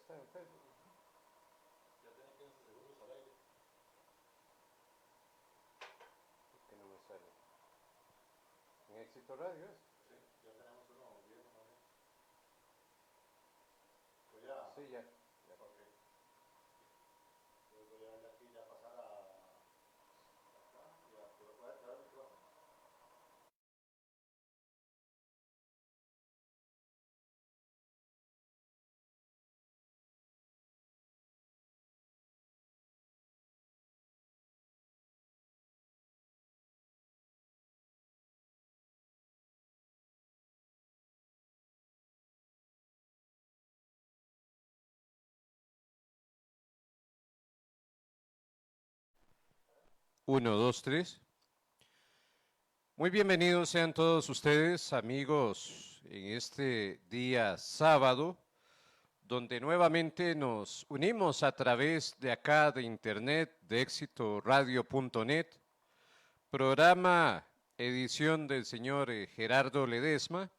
está en Facebook. Ya tiene 15 segundos al aire. Que no me sale. En Éxito Radio es. Sí, ya tenemos uno bien, ¿no? Pues ya. Sí, ya. Ok. Yo voy a darle aquí ya pasar a acá y a poder activar el micrófono. Uno, dos, tres. Muy bienvenidos sean todos ustedes, amigos, en este día sábado, donde nuevamente nos unimos a través de acá de internet, de éxitoradio.net, programa, edición del señor Gerardo Ledesma,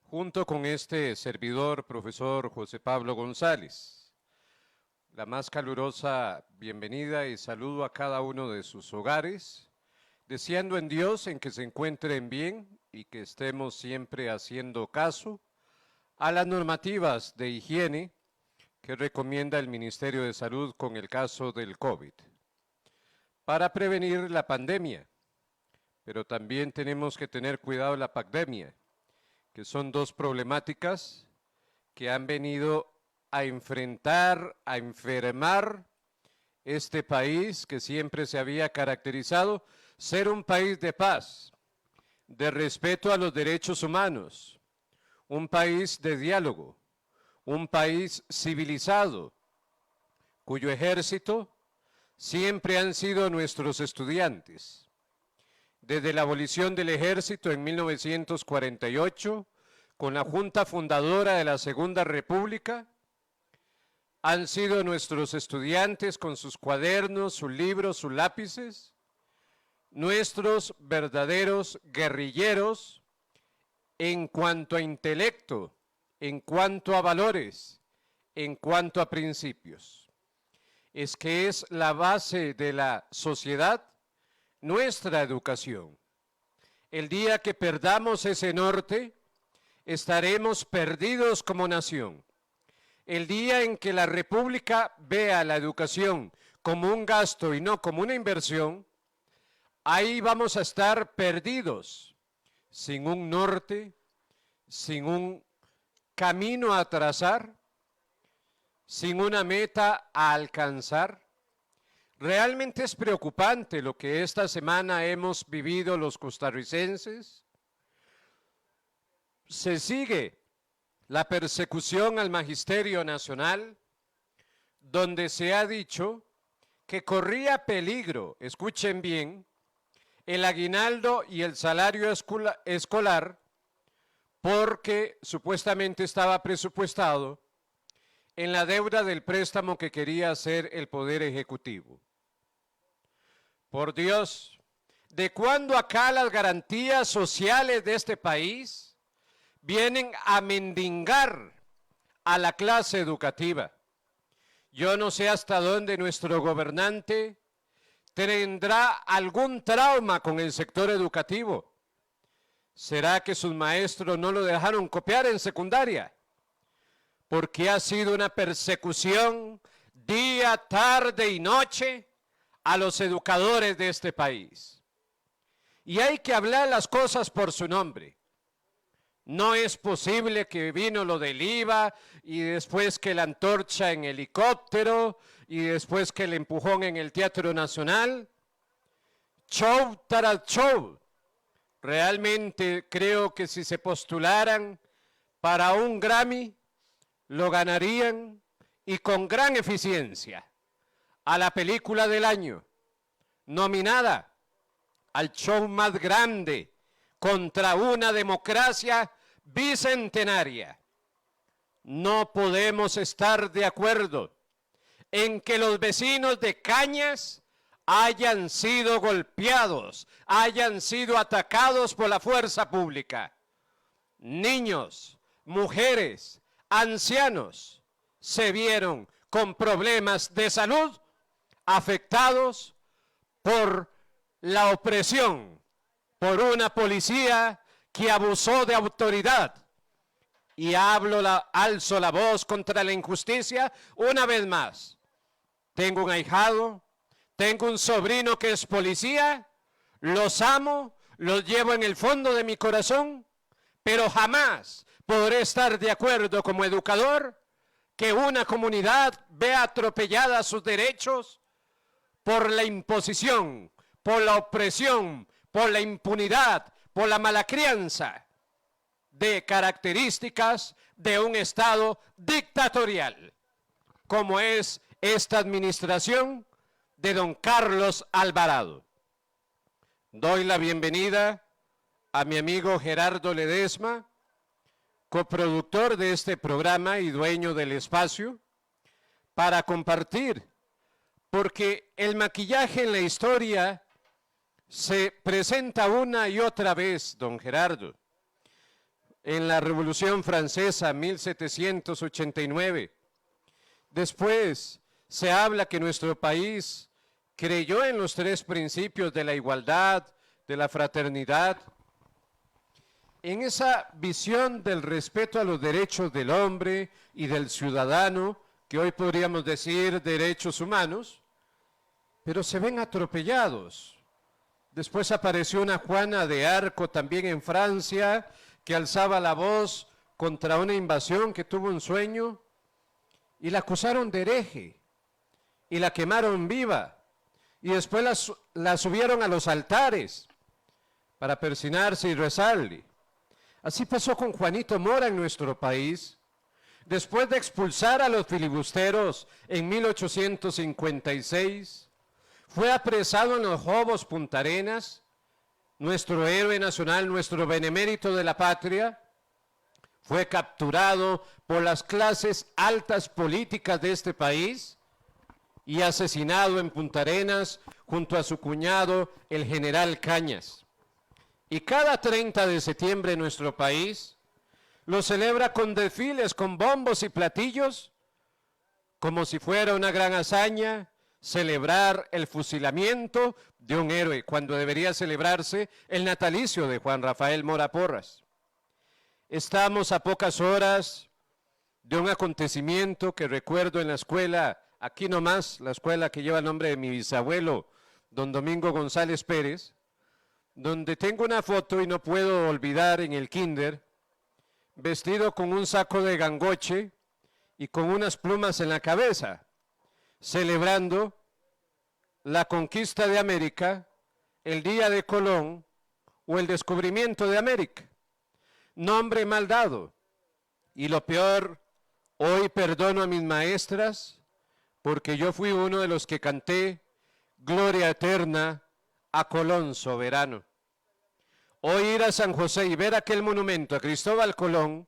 junto con este servidor, profesor José Pablo González. La más calurosa bienvenida y saludo a cada uno de sus hogares, deseando en Dios en que se encuentren bien y que estemos siempre haciendo caso a las normativas de higiene que recomienda el Ministerio de Salud con el caso del COVID, para prevenir la pandemia. Pero también tenemos que tener cuidado de la pandemia, que son dos problemáticas que han venido a enfrentar, a enfermar este país que siempre se había caracterizado ser un país de paz, de respeto a los derechos humanos, un país de diálogo, un país civilizado, cuyo ejército siempre han sido nuestros estudiantes. Desde la abolición del ejército en 1948, con la Junta Fundadora de la Segunda República, han sido nuestros estudiantes con sus cuadernos, sus libros, sus lápices, nuestros verdaderos guerrilleros en cuanto a intelecto, en cuanto a valores, en cuanto a principios. Es que es la base de la sociedad nuestra educación. El día que perdamos ese norte, estaremos perdidos como nación. El día en que la República vea la educación como un gasto y no como una inversión, ahí vamos a estar perdidos, sin un norte, sin un camino a trazar, sin una meta a alcanzar. Realmente es preocupante lo que esta semana hemos vivido los costarricenses. Se sigue la persecución al Magisterio Nacional, donde se ha dicho que corría peligro, escuchen bien, el aguinaldo y el salario escolar, porque supuestamente estaba presupuestado en la deuda del préstamo que quería hacer el Poder Ejecutivo. Por Dios, ¿de cuándo acá las garantías sociales de este país vienen a mendigar a la clase educativa? Yo no sé hasta dónde nuestro gobernante tendrá algún trauma con el sector educativo. ¿Será que sus maestros no lo dejaron copiar en secundaria? Porque ha sido una persecución día, tarde y noche a los educadores de este país. Y hay que hablar las cosas por su nombre. No es posible que vino lo del IVA y después que la antorcha en helicóptero y después que el empujón en el Teatro Nacional. Show tras show. Realmente creo que si se postularan para un Grammy, lo ganarían y con gran eficiencia a la película del año, nominada al show más grande contra una democracia bicentenaria. No podemos estar de acuerdo en que los vecinos de Cañas hayan sido golpeados, hayan sido atacados por la fuerza pública. Niños, mujeres, ancianos, se vieron con problemas de salud afectados por la opresión, por una policía que abusó de autoridad. Y alzo la voz contra la injusticia una vez más. Tengo un ahijado, tengo un sobrino que es policía, los amo, los llevo en el fondo de mi corazón, pero jamás podré estar de acuerdo como educador que una comunidad vea atropellada sus derechos por la imposición, por la opresión, por la impunidad, por la mala crianza de características de un Estado dictatorial, como es esta administración de don Carlos Alvarado. Doy la bienvenida a mi amigo Gerardo Ledesma, coproductor de este programa y dueño del espacio, para compartir, porque el maquillaje en la historia se presenta una y otra vez, don Gerardo. En la Revolución Francesa, 1789. Después se habla que nuestro país creyó en los tres principios de la igualdad, de la fraternidad. En esa visión del respeto a los derechos del hombre y del ciudadano, que hoy podríamos decir derechos humanos, pero se ven atropellados. Después apareció una Juana de Arco también en Francia, que alzaba la voz contra una invasión que tuvo un sueño, y la acusaron de hereje, y la quemaron viva, y después la subieron a los altares para persinarse y rezarle. Así pasó con Juanito Mora en nuestro país. Después de expulsar a los filibusteros en 1856, fue apresado en los Jobos Punta Arenas, nuestro héroe nacional, nuestro benemérito de la patria, fue capturado por las clases altas políticas de este país y asesinado en Punta Arenas junto a su cuñado, el general Cañas. Y cada 30 de septiembre en nuestro país lo celebra con desfiles, con bombos y platillos, como si fuera una gran hazaña celebrar el fusilamiento de un héroe, cuando debería celebrarse el natalicio de Juan Rafael Mora Porras. Estamos a pocas horas de un acontecimiento que recuerdo en la escuela, aquí nomás, la escuela que lleva el nombre de mi bisabuelo, don Domingo González Pérez, donde tengo una foto y no puedo olvidar en el kinder, vestido con un saco de gangoche y con unas plumas en la cabeza, celebrando la conquista de América, el Día de Colón o el descubrimiento de América. Nombre mal dado. Y lo peor, hoy perdono a mis maestras porque yo fui uno de los que canté Gloria Eterna a Colón Soberano. Hoy ir a San José y ver aquel monumento a Cristóbal Colón,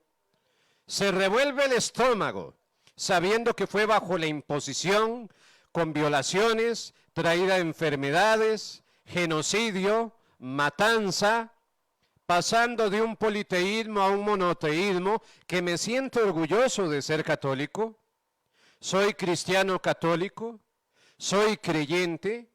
se revuelve el estómago, sabiendo que fue bajo la imposición, con violaciones, traída enfermedades, genocidio, matanza, pasando de un politeísmo a un monoteísmo, que me siento orgulloso de ser católico. Soy cristiano católico, soy creyente,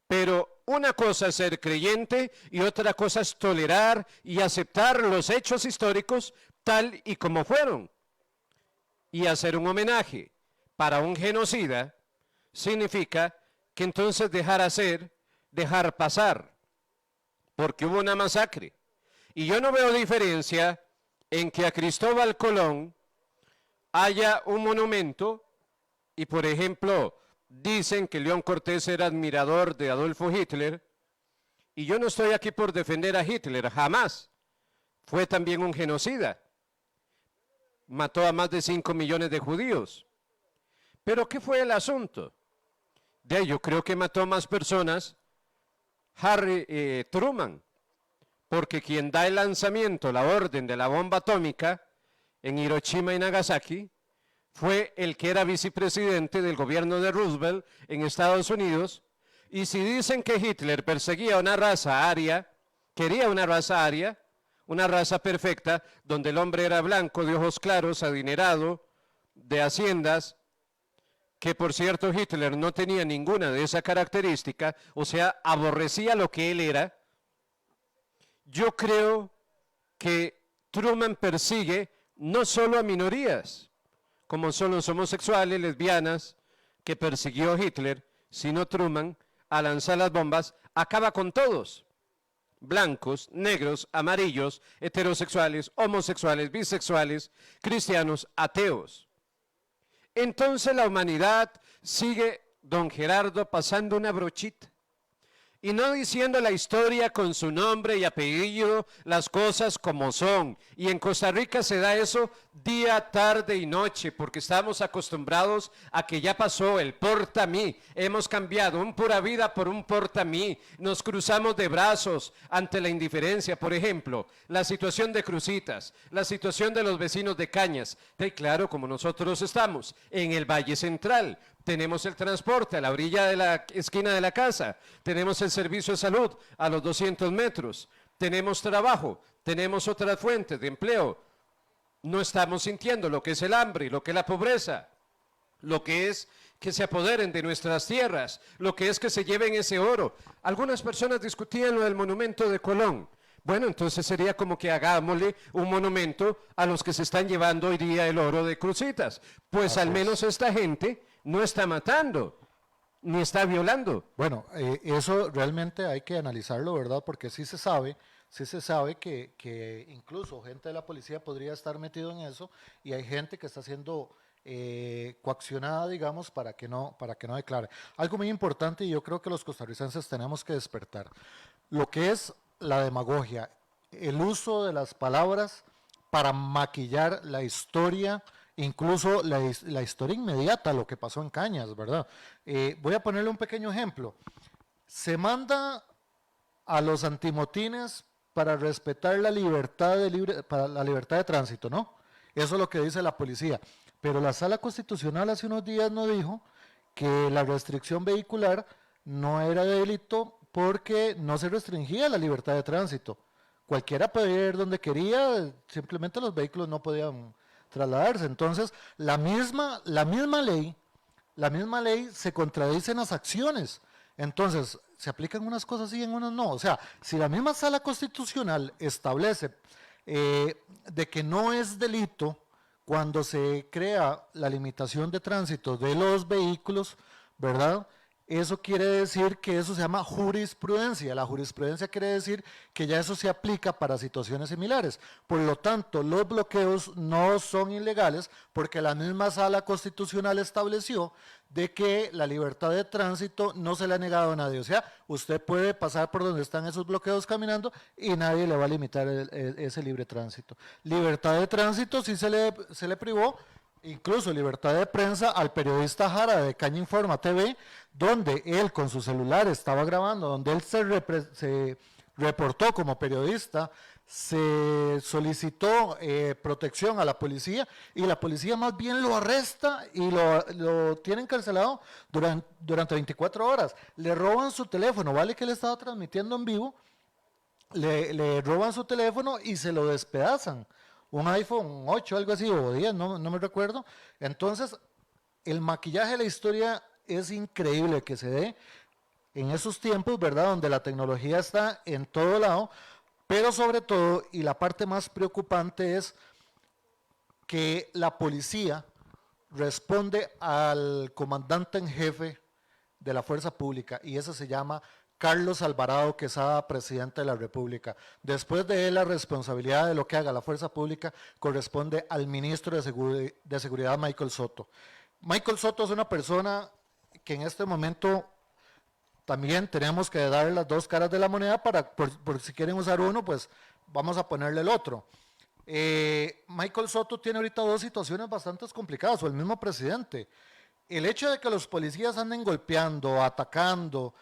pero una cosa es ser creyente y otra cosa es tolerar y aceptar los hechos históricos tal y como fueron. Y hacer un homenaje para un genocida significa que entonces dejar hacer, dejar pasar, porque hubo una masacre. Y yo no veo diferencia en que a Cristóbal Colón haya un monumento y, por ejemplo, dicen que León Cortés era admirador de Adolfo Hitler, y yo no estoy aquí por defender a Hitler, jamás. Fue también un genocida. Mató a más de 5 millones de judíos. ¿Pero qué fue el asunto? Yo creo que mató más personas Harry Truman, porque quien da el lanzamiento, la orden de la bomba atómica en Hiroshima y Nagasaki, fue el que era vicepresidente del gobierno de Roosevelt en Estados Unidos. Y si dicen que Hitler perseguía una raza aria, quería una raza aria, una raza perfecta, donde el hombre era blanco, de ojos claros, adinerado, de haciendas, que por cierto Hitler no tenía ninguna de esa característica, o sea, aborrecía lo que él era. Yo creo que Truman persigue no solo a minorías, como son los homosexuales, lesbianas, que persiguió Hitler, sino Truman, al lanzar las bombas, acaba con todos. Blancos, negros, amarillos, heterosexuales, homosexuales, bisexuales, cristianos, ateos. Entonces la humanidad sigue, don Gerardo, pasando una brochita y no diciendo la historia con su nombre y apellido, las cosas como son. Y en Costa Rica se da eso día, tarde y noche, porque estamos acostumbrados a que ya pasó el porta mí. Hemos cambiado un pura vida por un porta mí. Nos cruzamos de brazos ante la indiferencia. Por ejemplo, la situación de Cruzitas, la situación de los vecinos de Cañas. Y claro, como nosotros estamos en el Valle Central, tenemos el transporte a la orilla de la esquina de la casa, tenemos el servicio de salud a los 200 metros, tenemos trabajo, tenemos otras fuentes de empleo. No estamos sintiendo lo que es el hambre, lo que es la pobreza, lo que es que se apoderen de nuestras tierras, lo que es que se lleven ese oro. Algunas personas discutían lo del monumento de Colón. Bueno, entonces sería como que hagámosle un monumento a los que se están llevando hoy día el oro de Cruzitas. Pues Así al menos esta gente no está matando, ni está violando. Bueno, eso realmente hay que analizarlo, ¿verdad? Porque sí se sabe que incluso gente de la policía podría estar metido en eso y hay gente que está siendo coaccionada, digamos, para que no declare. Algo muy importante y yo creo que los costarricenses tenemos que despertar. Lo que es la demagogia, el uso de las palabras para maquillar la historia, incluso la historia inmediata, lo que pasó en Cañas, ¿verdad? Voy a ponerle un pequeño ejemplo. Se manda a los antimotines para respetar la libertad para la libertad de tránsito, ¿no? Eso es lo que dice la policía. Pero la Sala Constitucional hace unos días nos dijo que la restricción vehicular no era delito porque no se restringía la libertad de tránsito. Cualquiera podía ir donde quería, simplemente los vehículos no podían trasladarse. Entonces, la misma ley se contradice en las acciones. Entonces, se aplican unas cosas y en unas no. O sea, si la misma Sala Constitucional establece de que no es delito cuando se crea la limitación de tránsito de los vehículos, ¿verdad? Eso quiere decir que eso se llama jurisprudencia. La jurisprudencia quiere decir que ya eso se aplica para situaciones similares. Por lo tanto, los bloqueos no son ilegales porque la misma Sala Constitucional estableció de que la libertad de tránsito no se le ha negado a nadie. O sea, usted puede pasar por donde están esos bloqueos caminando y nadie le va a limitar ese libre tránsito. Libertad de tránsito sí se le privó. Incluso libertad de prensa al periodista Jara de Caña Informa TV, donde él con su celular estaba grabando, donde él se reportó como periodista, se solicitó protección a la policía y la policía más bien lo arresta y lo tiene encarcelado durante 24 horas. Le roban su teléfono, vale que él estaba transmitiendo en vivo, le roban su teléfono y se lo despedazan. Un iPhone 8, algo así, o 10, no me recuerdo. Entonces, el maquillaje de la historia es increíble que se dé en esos tiempos, ¿verdad? Donde la tecnología está en todo lado, pero sobre todo, y la parte más preocupante es que la policía responde al comandante en jefe de la fuerza pública, y eso se llama Carlos Alvarado Quesada, presidente de la República. Después de él, la responsabilidad de lo que haga la fuerza pública corresponde al ministro de Seguridad, Michael Soto. Michael Soto es una persona que en este momento también tenemos que darle las dos caras de la moneda por si quieren usar uno, pues vamos a ponerle el otro. Michael Soto tiene ahorita dos situaciones bastante complicadas, o el mismo presidente. El hecho de que los policías anden golpeando, atacando,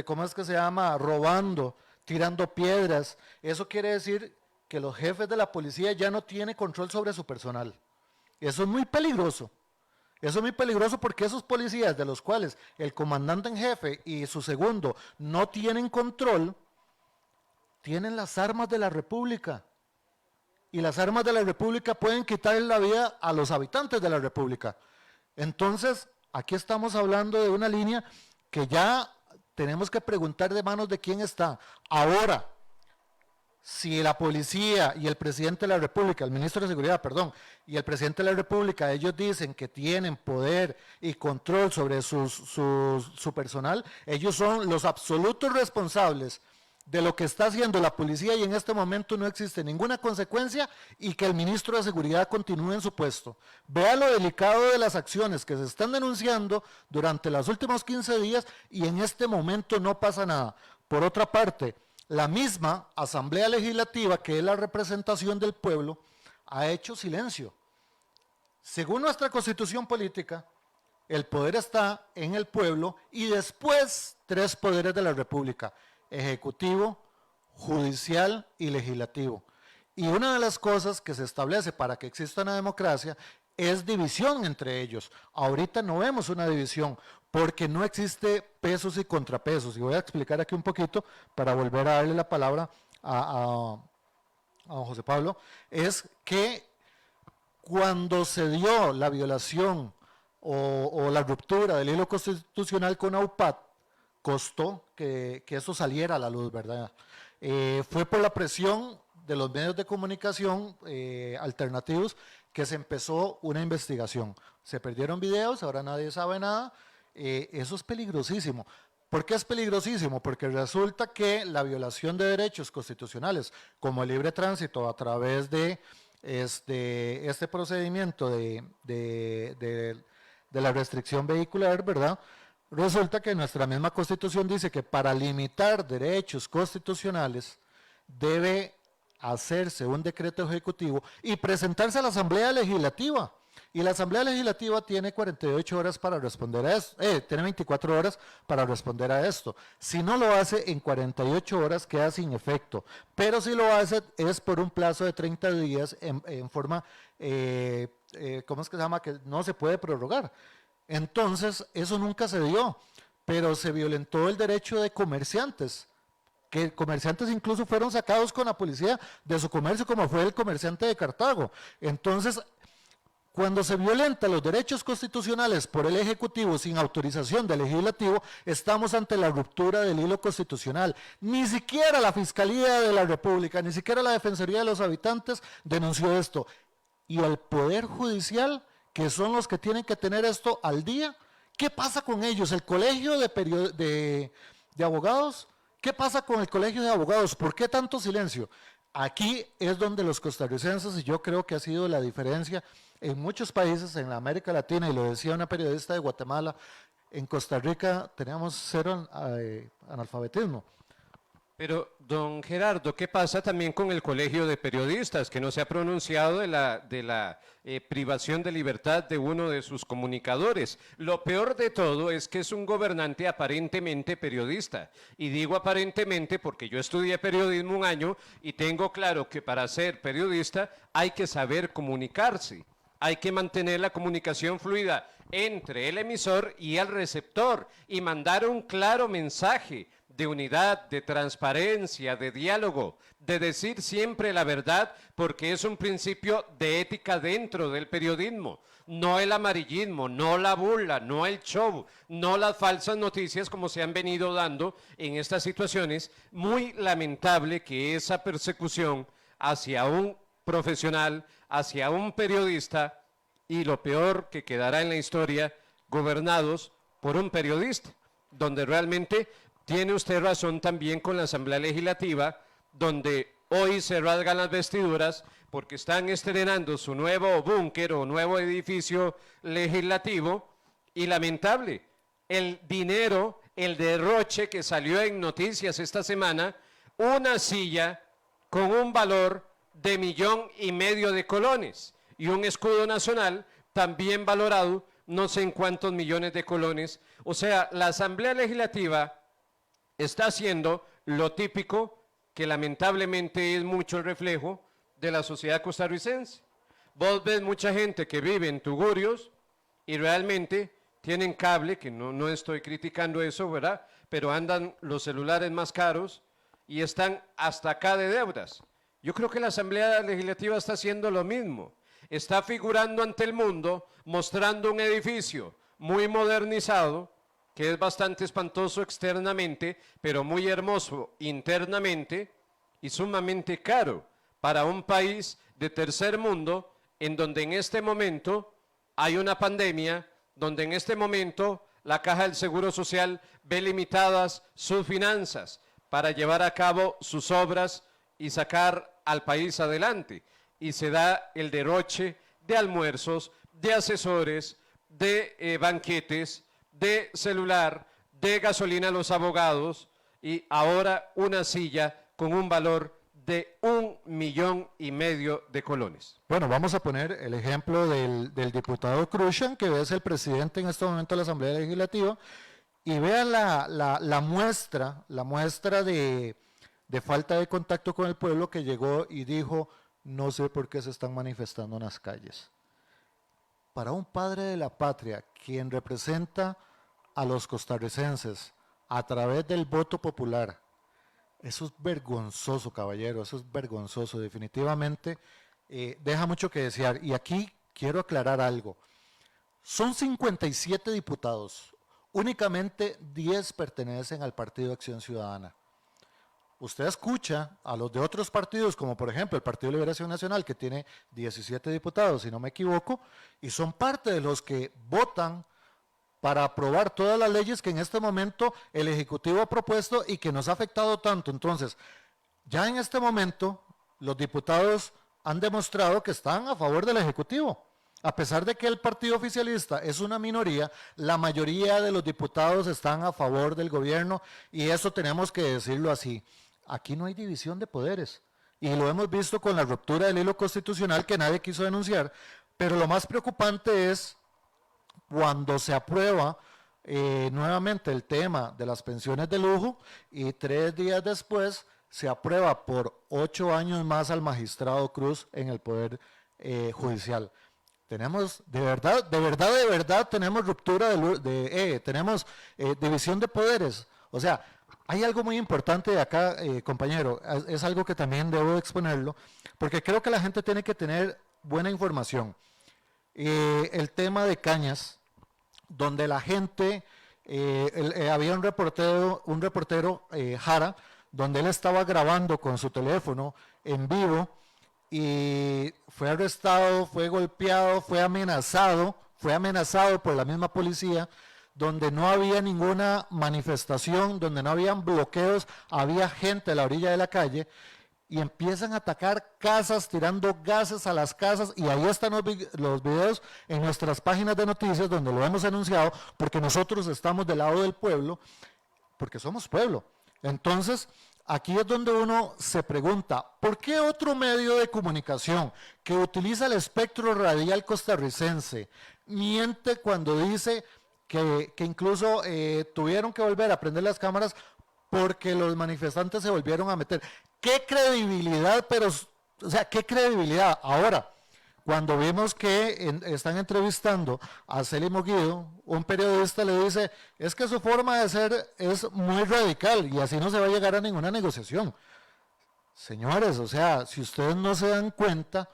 ¿cómo es que se llama? Robando, tirando piedras, eso quiere decir que los jefes de la policía ya no tienen control sobre su personal. Eso es muy peligroso. Eso es muy peligroso porque esos policías de los cuales el comandante en jefe y su segundo no tienen control, tienen las armas de la República. y las armas de la República pueden quitar la vida a los habitantes de la República. Entonces, aquí estamos hablando de una línea que ya tenemos que preguntar de manos de quién está. Ahora, si la policía y el presidente de la República, el ministro de Seguridad, perdón, y el presidente de la República, ellos dicen que tienen poder y control sobre su personal, ellos son los absolutos responsables de lo que está haciendo la policía y en este momento no existe ninguna consecuencia y que el ministro de Seguridad continúe en su puesto. Vea lo delicado de las acciones que se están denunciando durante los últimos 15 días y en este momento no pasa nada. Por otra parte, la misma Asamblea Legislativa, que es la representación del pueblo, ha hecho silencio. Según nuestra Constitución política, el poder está en el pueblo y después 3 poderes de la República: ejecutivo, judicial y legislativo. Y una de las cosas que se establece para que exista una democracia es división entre ellos. Ahorita no vemos una división porque no existe pesos y contrapesos. Y voy a explicar aquí un poquito para volver a darle la palabra a don José Pablo. Es que cuando se dio la violación o la ruptura del hilo constitucional con AUPAT, costó que eso saliera a la luz, ¿verdad? Fue por la presión de los medios de comunicación alternativos que se empezó una investigación. Se perdieron videos, ahora nadie sabe nada. Eso es peligrosísimo. ¿Por qué es peligrosísimo? Porque resulta que la violación de derechos constitucionales, como el libre tránsito a través de este procedimiento de la restricción vehicular, ¿verdad? Resulta que nuestra misma Constitución dice que para limitar derechos constitucionales debe hacerse un decreto ejecutivo y presentarse a la Asamblea Legislativa. Y la Asamblea Legislativa tiene 48 horas para responder a esto, tiene 24 horas para responder a esto. Si no lo hace en 48 horas queda sin efecto, pero si lo hace es por un plazo de 30 días en forma, ¿cómo es que se llama? Que no se puede prorrogar. Entonces, eso nunca se dio, pero se violentó el derecho de comerciantes, que comerciantes incluso fueron sacados con la policía de su comercio, como fue el comerciante de Cartago. Entonces, cuando se violentan los derechos constitucionales por el Ejecutivo sin autorización del Legislativo, estamos ante la ruptura del hilo constitucional. Ni siquiera la Fiscalía de la República, ni siquiera la Defensoría de los Habitantes denunció esto. Y el Poder Judicial, que son los que tienen que tener esto al día, ¿qué pasa con ellos? ¿El Colegio de Abogados? ¿Qué pasa con el Colegio de Abogados? ¿Por qué tanto silencio? Aquí es donde los costarricenses, y yo creo que ha sido la diferencia en muchos países en la América Latina, y lo decía una periodista de Guatemala, en Costa Rica teníamos 0 analfabetismo. Pero, don Gerardo, ¿qué pasa también con el Colegio de Periodistas, que no se ha pronunciado de la privación de libertad de uno de sus comunicadores? Lo peor de todo es que es un gobernante aparentemente periodista. Y digo aparentemente porque yo estudié periodismo un año y tengo claro que para ser periodista hay que saber comunicarse. Hay que mantener la comunicación fluida entre el emisor y el receptor y mandar un claro mensaje de unidad, de transparencia, de diálogo, de decir siempre la verdad, porque es un principio de ética dentro del periodismo. No el amarillismo, no la burla, no el show, no las falsas noticias como se han venido dando en estas situaciones. Muy lamentable que esa persecución hacia un profesional, hacia un periodista, y lo peor que quedará en la historia, gobernados por un periodista, donde realmente tiene usted razón también con la Asamblea Legislativa, donde hoy se rasgan las vestiduras porque están estrenando su nuevo búnker o nuevo edificio legislativo, y lamentable, el dinero, el derroche que salió en noticias esta semana, una silla con un valor de 1,5 millones de colones y un escudo nacional también valorado no sé en cuántos millones de colones. O sea, la Asamblea Legislativa está haciendo lo típico, que lamentablemente es mucho el reflejo de la sociedad costarricense. Vos ves mucha gente que vive en Tugurios y realmente tienen cable, que no estoy criticando eso, ¿verdad? Pero andan los celulares más caros y están hasta acá de deudas. Yo creo que la Asamblea Legislativa está haciendo lo mismo. Está figurando ante el mundo, mostrando un edificio muy modernizado, que es bastante espantoso externamente, pero muy hermoso internamente y sumamente caro para un país de tercer mundo, en donde en este momento hay una pandemia, donde en este momento la Caja del Seguro Social ve limitadas sus finanzas para llevar a cabo sus obras y sacar al país adelante. Y se da el derroche de almuerzos, de asesores, de banquetes, de celular, de gasolina a los abogados y ahora una silla con un valor de 1,5 millones de colones. Bueno, vamos a poner el ejemplo del diputado Krushan, que es el presidente en este momento de la Asamblea Legislativa, y vean la muestra de falta de contacto con el pueblo, que llegó y dijo: no sé por qué se están manifestando en las calles. Para un padre de la patria, quien representa a los costarricenses a través del voto popular, eso es vergonzoso, caballero, eso es vergonzoso, definitivamente deja mucho que desear. Y aquí quiero aclarar algo: son 57 diputados, únicamente 10 pertenecen al Partido Acción Ciudadana. Usted escucha a los de otros partidos, como por ejemplo el Partido de Liberación Nacional, que tiene 17 diputados, si no me equivoco, y son parte de los que votan para aprobar todas las leyes que en este momento el Ejecutivo ha propuesto y que nos ha afectado tanto. Entonces, ya en este momento, los diputados han demostrado que están a favor del Ejecutivo. A pesar de que el partido oficialista es una minoría, la mayoría de los diputados están a favor del gobierno, y eso tenemos que decirlo así. Aquí no hay división de poderes, y lo hemos visto con la ruptura del hilo constitucional que nadie quiso denunciar, pero lo más preocupante es cuando se aprueba nuevamente el tema de las pensiones de lujo, y 3 días después se aprueba por 8 años más al magistrado Cruz en el Poder Judicial. Tenemos, de verdad, tenemos ruptura tenemos división de poderes. O sea, hay algo muy importante de acá, compañero, es algo que también debo exponerlo, porque creo que la gente tiene que tener buena información. El tema de Cañas, donde la gente, había un reportero Jara, donde él estaba grabando con su teléfono en vivo, y fue arrestado, fue golpeado, fue amenazado por la misma policía, donde no había ninguna manifestación, donde no habían bloqueos, había gente a la orilla de la calle, y empiezan a atacar casas, tirando gases a las casas, y ahí están los videos en nuestras páginas de noticias donde lo hemos anunciado, porque nosotros estamos del lado del pueblo, porque somos pueblo. Entonces, aquí es donde uno se pregunta, ¿por qué otro medio de comunicación que utiliza el espectro radial costarricense miente cuando dice que incluso tuvieron que volver a prender las cámaras porque los manifestantes se volvieron a meter? ¿Qué credibilidad? ¿Qué credibilidad? Ahora, cuando vimos que están entrevistando a Célimo Guido, un periodista le dice: es que su forma de ser es muy radical y así no se va a llegar a ninguna negociación. Señores, o sea, si ustedes no se dan cuenta,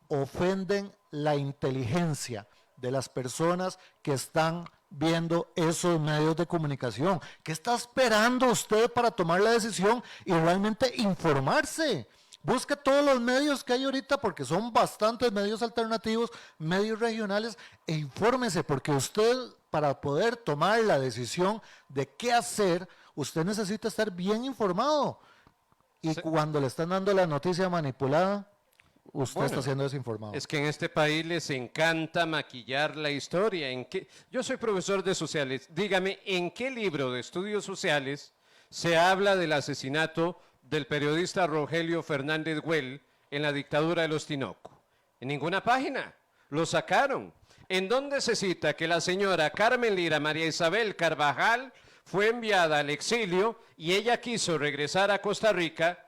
ofenden la inteligencia de las personas que están viendo esos medios de comunicación. ¿Qué está esperando usted para tomar la decisión y realmente informarse? Busque todos los medios que hay ahorita, porque son bastantes medios alternativos, medios regionales, e infórmese, porque usted, para poder tomar la decisión de qué hacer, usted necesita estar bien informado. Y sí, cuando le están dando la noticia manipulada, usted está siendo desinformado. Es que en este país les encanta maquillar la historia. Yo soy profesor de sociales. Dígame, ¿en qué libro de estudios sociales se habla del asesinato del periodista Rogelio Fernández Güell en la dictadura de los Tinoco? En ninguna página. Lo sacaron. ¿En dónde se cita que la señora Carmen Lira María Isabel Carvajal fue enviada al exilio y ella quiso regresar a Costa Rica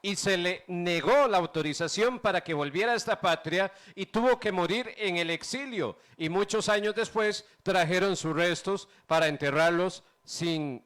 y se le negó la autorización para que volviera a esta patria y tuvo que morir en el exilio? Y muchos años después trajeron sus restos para enterrarlos sin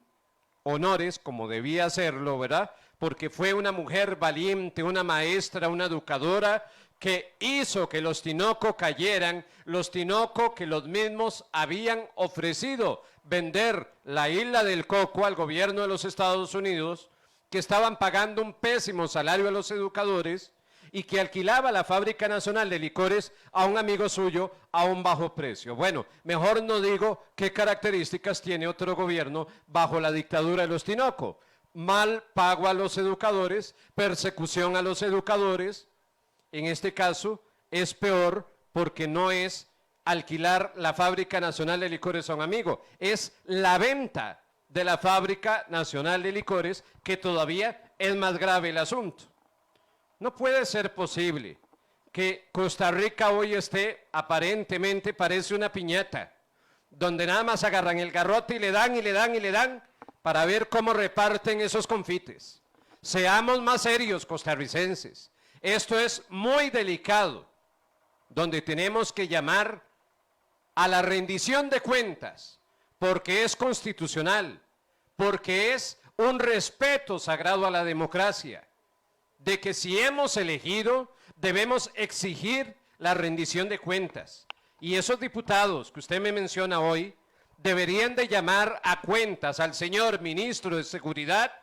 honores, como debía hacerlo, ¿verdad?, porque fue una mujer valiente, una maestra, una educadora, que hizo que los Tinoco cayeran, los Tinoco que los mismos habían ofrecido vender la isla del Coco al gobierno de los Estados Unidos, que estaban pagando un pésimo salario a los educadores y que alquilaba la Fábrica Nacional de Licores a un amigo suyo a un bajo precio. Bueno, mejor no digo qué características tiene otro gobierno bajo la dictadura de los Tinoco. Mal pago a los educadores, persecución a los educadores. En este caso es peor porque no es alquilar la Fábrica Nacional de Licores a un amigo, es la venta de la Fábrica Nacional de Licores, que todavía es más grave el asunto. No puede ser posible que Costa Rica hoy esté, aparentemente parece una piñata, donde nada más agarran el garrote y le dan y le dan y le dan para ver cómo reparten esos confites. Seamos más serios, costarricenses. Esto es muy delicado, donde tenemos que llamar a la rendición de cuentas, porque es constitucional, porque es un respeto sagrado a la democracia, de que si hemos elegido, debemos exigir la rendición de cuentas. Y esos diputados que usted me menciona hoy, deberían de llamar a cuentas al señor ministro de Seguridad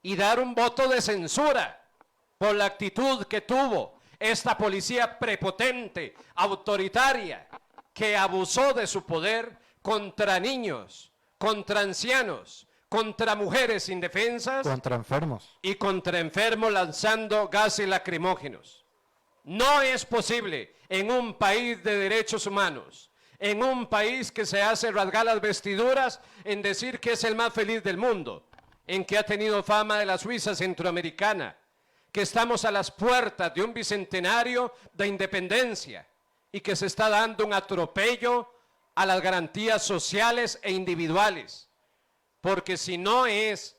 y dar un voto de censura por la actitud que tuvo esta policía prepotente, autoritaria, que abusó de su poder contra niños, contra ancianos, contra mujeres indefensas. Contra enfermos. Y contra enfermos lanzando gases lacrimógenos. No es posible en un país de derechos humanos, en un país que se hace rasgar las vestiduras en decir que es el más feliz del mundo, en que ha tenido fama de la Suiza centroamericana, que estamos a las puertas de un bicentenario de independencia y que se está dando un atropello a las garantías sociales e individuales. Porque si no es,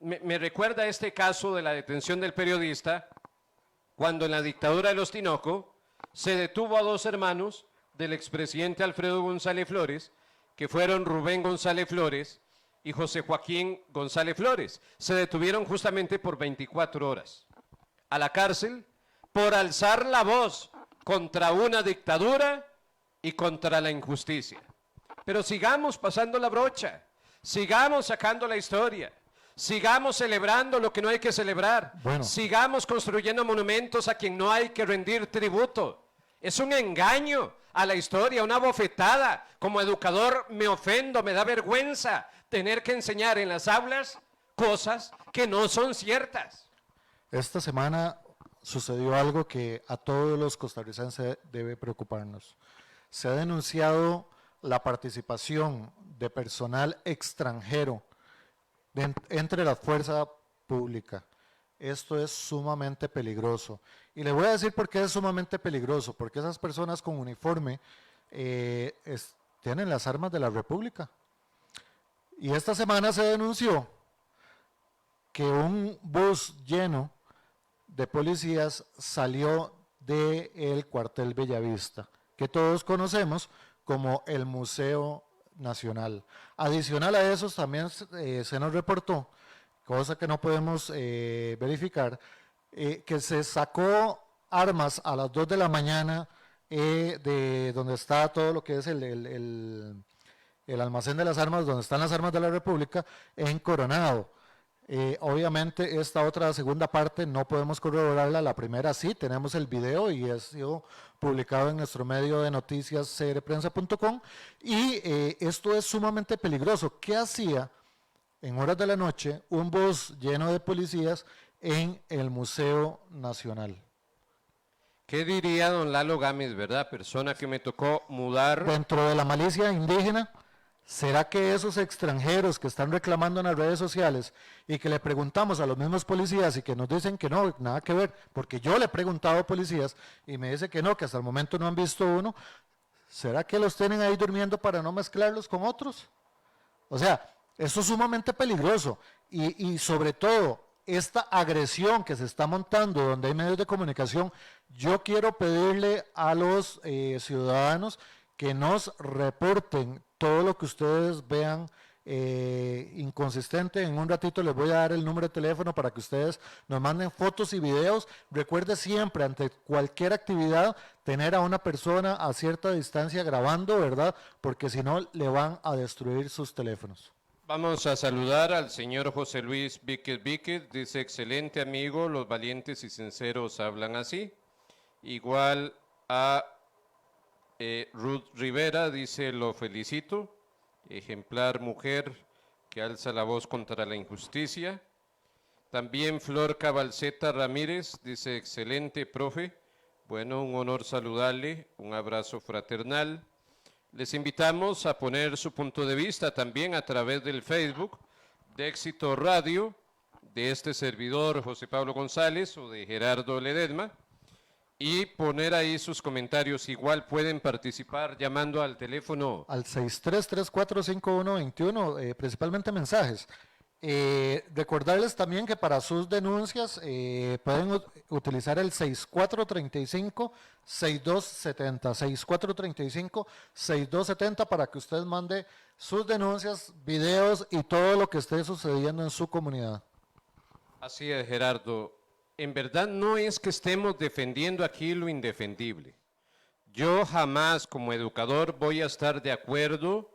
me recuerda este caso de la detención del periodista, cuando en la dictadura de los Tinoco se detuvo a dos hermanos del expresidente Alfredo González Flores, que fueron Rubén González Flores y José Joaquín González Flores. Se detuvieron justamente por 24 horas a la cárcel por alzar la voz contra una dictadura y contra la injusticia. Pero sigamos pasando la brocha, sigamos sacando la historia, sigamos celebrando lo que no hay que celebrar, sigamos construyendo monumentos a quien no hay que rendir tributo. Es un engaño a la historia, una bofetada. Como educador me ofendo, me da vergüenza tener que enseñar en las aulas cosas que no son ciertas. Esta semana sucedió algo que a todos los costarricenses debe preocuparnos. Se ha denunciado la participación de personal extranjero entre la fuerza pública. Esto es sumamente peligroso. Y le voy a decir por qué es sumamente peligroso, porque esas personas con uniforme tienen las armas de la República. Y esta semana se denunció que un bus lleno de policías salió del cuartel Bellavista, que todos conocemos como el Museo Nacional. Adicional a eso también se nos reportó, cosa que no podemos verificar, que se sacó armas a las 2 de la mañana de donde está todo lo que es el almacén de las armas, donde están las armas de la República, en Coronado. Obviamente esta otra segunda parte no podemos corroborarla, la primera sí, tenemos el video y ha sido publicado en nuestro medio de noticias crprensa.com y esto es sumamente peligroso. ¿Qué hacía en horas de la noche un bus lleno de policías en el Museo Nacional? ¿Qué diría don Lalo Gámez, verdad? Persona que me tocó mudar. Dentro de la malicia indígena, ¿será que esos extranjeros que están reclamando en las redes sociales y que le preguntamos a los mismos policías y que nos dicen que no, nada que ver, porque yo le he preguntado a policías y me dice que no, que hasta el momento no han visto uno, ¿será que los tienen ahí durmiendo para no mezclarlos con otros? O sea, esto es sumamente peligroso y sobre todo esta agresión que se está montando donde hay medios de comunicación, yo quiero pedirle a los ciudadanos que nos reporten todo lo que ustedes vean inconsistente. En un ratito les voy a dar el número de teléfono para que ustedes nos manden fotos y videos. Recuerde siempre, ante cualquier actividad, tener a una persona a cierta distancia grabando, ¿verdad? Porque si no, le van a destruir sus teléfonos. Vamos a saludar al señor José Luis Víquez. Dice, excelente amigo, los valientes y sinceros hablan así. Igual a Ruth Rivera, dice, lo felicito. Ejemplar mujer que alza la voz contra la injusticia. También Flor Cabalceta Ramírez, dice, excelente profe. Bueno, un honor saludarle, un abrazo fraternal. Les invitamos a poner su punto de vista también a través del Facebook de Éxito Radio, de este servidor José Pablo González o de Gerardo Ledesma, y poner ahí sus comentarios. Igual pueden participar llamando al teléfono al 63345121, principalmente mensajes. Recordarles también que para sus denuncias pueden utilizar el 6435-6270, 6435-6270 para que usted mande sus denuncias, videos y todo lo que esté sucediendo en su comunidad. Así es, Gerardo. En verdad no es que estemos defendiendo aquí lo indefendible. Yo jamás como educador voy a estar de acuerdo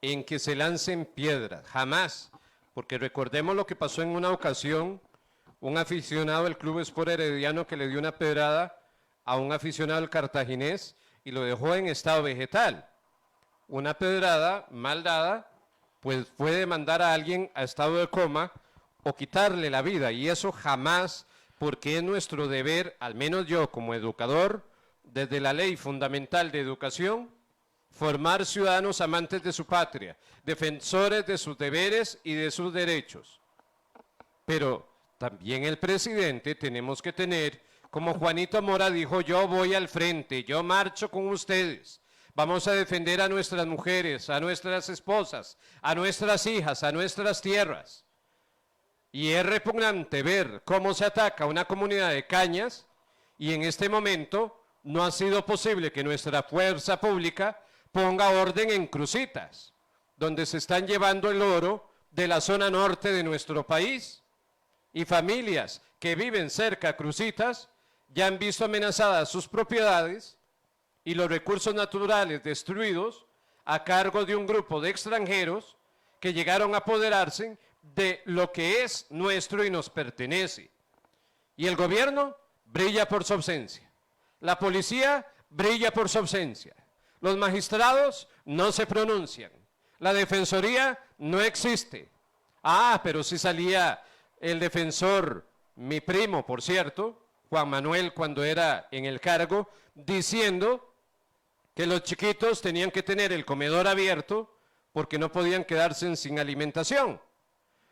en que se lancen piedras, jamás. Porque recordemos lo que pasó en una ocasión, un aficionado del Club Sport Herediano que le dio una pedrada a un aficionado del Cartaginés y lo dejó en estado vegetal. Una pedrada mal dada, pues puede mandar a alguien a estado de coma o quitarle la vida, y eso jamás, porque es nuestro deber, al menos yo como educador, desde la ley fundamental de educación, formar ciudadanos amantes de su patria, defensores de sus deberes y de sus derechos. Pero también el presidente tenemos que tener, como Juanito Mora dijo, yo voy al frente, yo marcho con ustedes. Vamos a defender a nuestras mujeres, a nuestras esposas, a nuestras hijas, a nuestras tierras. Y es repugnante ver cómo se ataca a una comunidad de Cañas y en este momento no ha sido posible que nuestra fuerza pública ponga orden en Cruzitas, donde se están llevando el oro de la zona norte de nuestro país. Y familias que viven cerca a Cruzitas ya han visto amenazadas sus propiedades y los recursos naturales destruidos a cargo de un grupo de extranjeros que llegaron a apoderarse de lo que es nuestro y nos pertenece. Y el gobierno brilla por su ausencia. La policía brilla por su ausencia. Los magistrados no se pronuncian. La defensoría no existe. Ah, pero sí salía el defensor, mi primo, por cierto, Juan Manuel, cuando era en el cargo, diciendo que los chiquitos tenían que tener el comedor abierto porque no podían quedarse sin alimentación.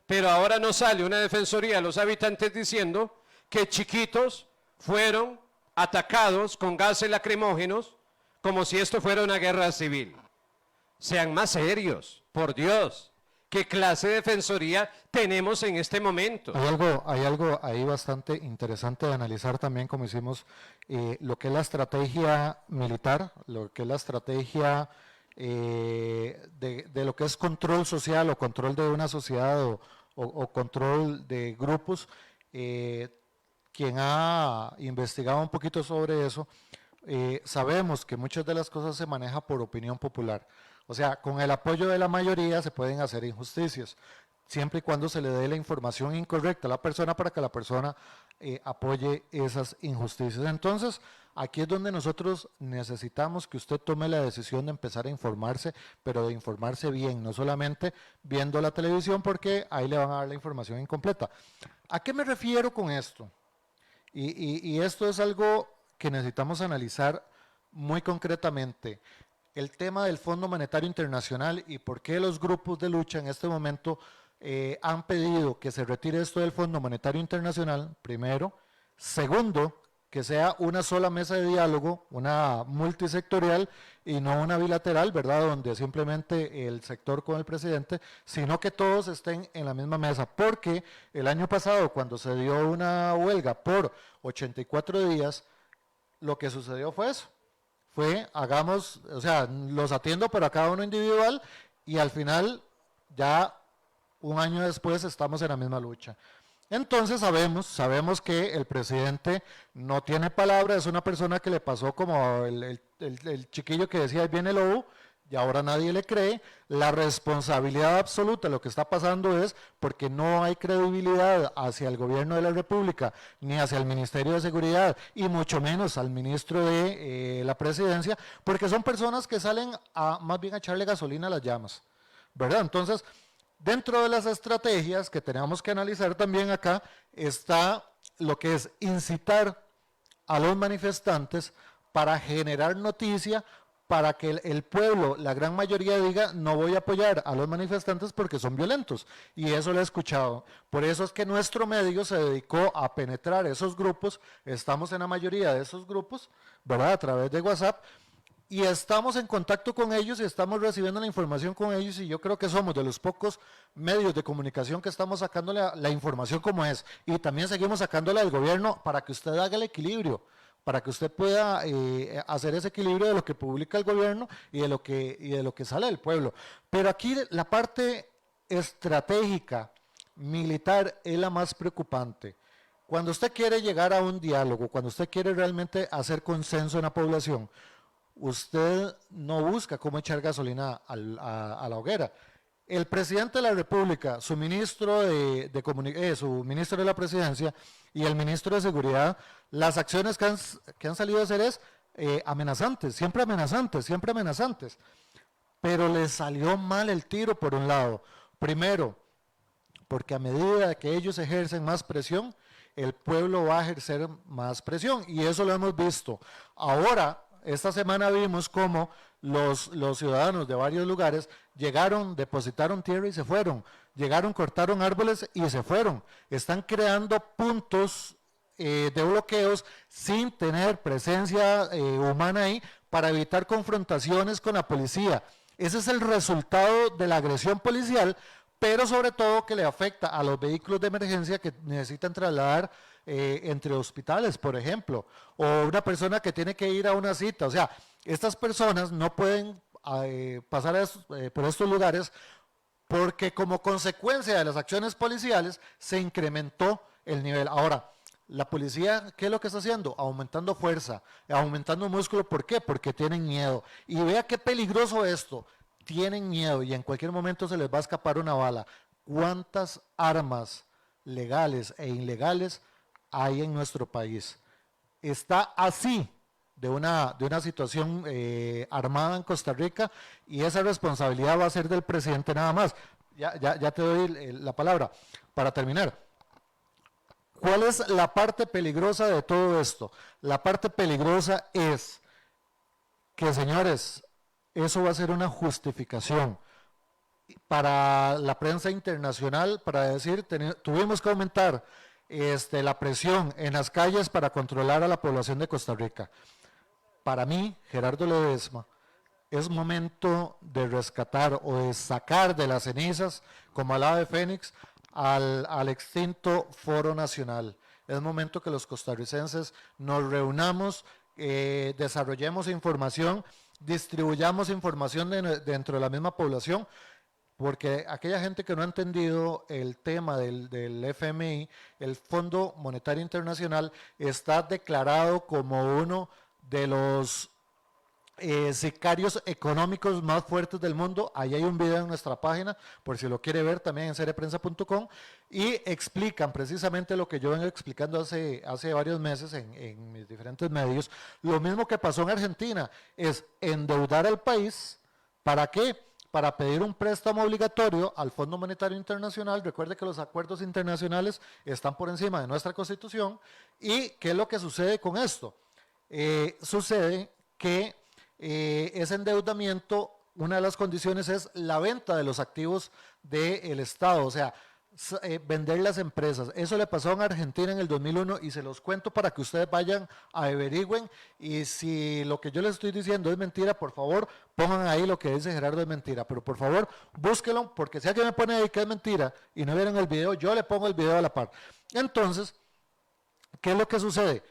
Pero ahora no sale una defensoría a los habitantes diciendo que chiquitos fueron atacados con gases lacrimógenos como si esto fuera una guerra civil. Sean más serios, por Dios. ¿Qué clase de defensoría tenemos en este momento? Hay algo ahí bastante interesante de analizar también, como hicimos, lo que es la estrategia militar, lo que es la estrategia de lo que es control social o control de una sociedad o control de grupos. Quien ha investigado un poquito sobre eso, sabemos que muchas de las cosas se maneja por opinión popular. O sea, con el apoyo de la mayoría se pueden hacer injusticias, siempre y cuando se le dé la información incorrecta a la persona para que la persona apoye esas injusticias. Entonces, aquí es donde nosotros necesitamos que usted tome la decisión de empezar a informarse, pero de informarse bien, no solamente viendo la televisión, porque ahí le van a dar la información incompleta. ¿A qué me refiero con esto? Y esto es algo que necesitamos analizar muy concretamente. El tema del Fondo Monetario Internacional y por qué los grupos de lucha en este momento han pedido que se retire esto del Fondo Monetario Internacional, primero. Segundo, que sea una sola mesa de diálogo, una multisectorial y no una bilateral, ¿verdad? Donde simplemente el sector con el presidente, sino que todos estén en la misma mesa. Porque el año pasado, cuando se dio una huelga por 84 días, lo que sucedió fue eso. Fue, hagamos, o sea, los atiendo pero a cada uno individual y al final ya un año después estamos en la misma lucha. Entonces sabemos que el presidente no tiene palabra, es una persona que le pasó como el chiquillo que decía, ahí viene el lobo, y ahora nadie le cree. La responsabilidad absoluta de lo que está pasando es porque no hay credibilidad hacia el gobierno de la República, ni hacia el Ministerio de Seguridad, y mucho menos al ministro de la Presidencia, porque son personas que salen a más bien a echarle gasolina a las llamas, ¿verdad? Entonces, dentro de las estrategias que tenemos que analizar también acá está lo que es incitar a los manifestantes para generar noticia, para que el pueblo, la gran mayoría diga, no voy a apoyar a los manifestantes porque son violentos. Y eso lo he escuchado. Por eso es que nuestro medio se dedicó a penetrar esos grupos, estamos en la mayoría de esos grupos, ¿verdad? A través de WhatsApp, y estamos en contacto con ellos y estamos recibiendo la información con ellos, y yo creo que somos de los pocos medios de comunicación que estamos sacándole la información como es, y también seguimos sacándola del gobierno para que usted haga el equilibrio, para que usted pueda hacer ese equilibrio de lo que publica el gobierno y de lo que sale del pueblo. Pero aquí la parte estratégica, militar, es la más preocupante. Cuando usted quiere llegar a un diálogo, cuando usted quiere realmente hacer consenso en la población, usted no busca cómo echar gasolina a la hoguera. El presidente de la República, su ministro su ministro de la Presidencia y el ministro de Seguridad, las acciones que han salido a hacer es amenazantes, siempre amenazantes, siempre amenazantes. Pero les salió mal el tiro por un lado. Primero, porque a medida que ellos ejercen más presión, el pueblo va a ejercer más presión, y eso lo hemos visto. Ahora, esta semana vimos cómo los ciudadanos de varios lugares llegaron, depositaron tierra y se fueron. Llegaron, cortaron árboles y se fueron. Están creando puntos de bloqueos sin tener presencia humana ahí para evitar confrontaciones con la policía. Ese es el resultado de la agresión policial, pero sobre todo que le afecta a los vehículos de emergencia que necesitan trasladar entre hospitales, por ejemplo, o una persona que tiene que ir a una cita. O sea, estas personas no pueden pasar por estos lugares porque como consecuencia de las acciones policiales se incrementó el nivel. Ahora, la policía, ¿qué es lo que está haciendo? Aumentando fuerza, aumentando músculo. ¿Por qué? Porque tienen miedo. Y vea qué peligroso esto. Tienen miedo y en cualquier momento se les va a escapar una bala. ¿Cuántas armas legales e ilegales hay en nuestro país? Está así de una situación armada en Costa Rica, y esa responsabilidad va a ser del presidente nada más. Ya te doy la palabra para terminar. ¿Cuál es la parte peligrosa de todo esto? La parte peligrosa es que, señores, eso va a ser una justificación para la prensa internacional para decir, tuvimos que aumentar la presión en las calles para controlar a la población de Costa Rica. Para mí, Gerardo Ledesma, es momento de rescatar o de sacar de las cenizas, como al ave fénix, al extinto Foro Nacional. Es momento que los costarricenses nos reunamos, desarrollemos información, distribuyamos información dentro de la misma población, porque aquella gente que no ha entendido el tema del FMI, el Fondo Monetario Internacional, está declarado como uno de los sicarios económicos más fuertes del mundo. Ahí hay un video en nuestra página, por si lo quiere ver, también en sereprensa.com, y explican precisamente lo que yo vengo explicando hace varios meses en mis diferentes medios. Lo mismo que pasó en Argentina, es endeudar al país. ¿Para qué? Para pedir un préstamo obligatorio al Fondo Monetario Internacional. Recuerde que los acuerdos internacionales están por encima de nuestra Constitución. ¿Y qué es lo que sucede con esto? Sucede que ese endeudamiento, una de las condiciones es la venta de los activos del Estado, o sea, vender las empresas. Eso le pasó en Argentina en el 2001 y se los cuento para que ustedes vayan a averigüen, y si lo que yo les estoy diciendo es mentira, por favor pongan ahí lo que dice Gerardo es mentira, pero por favor búsquenlo, porque si alguien me pone ahí que es mentira y no vieron el video, yo le pongo el video a la par. Entonces, ¿qué es lo que sucede?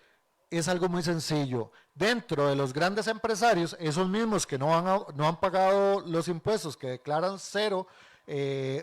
Es algo muy sencillo. Dentro de los grandes empresarios, esos mismos que no han pagado los impuestos, que declaran cero,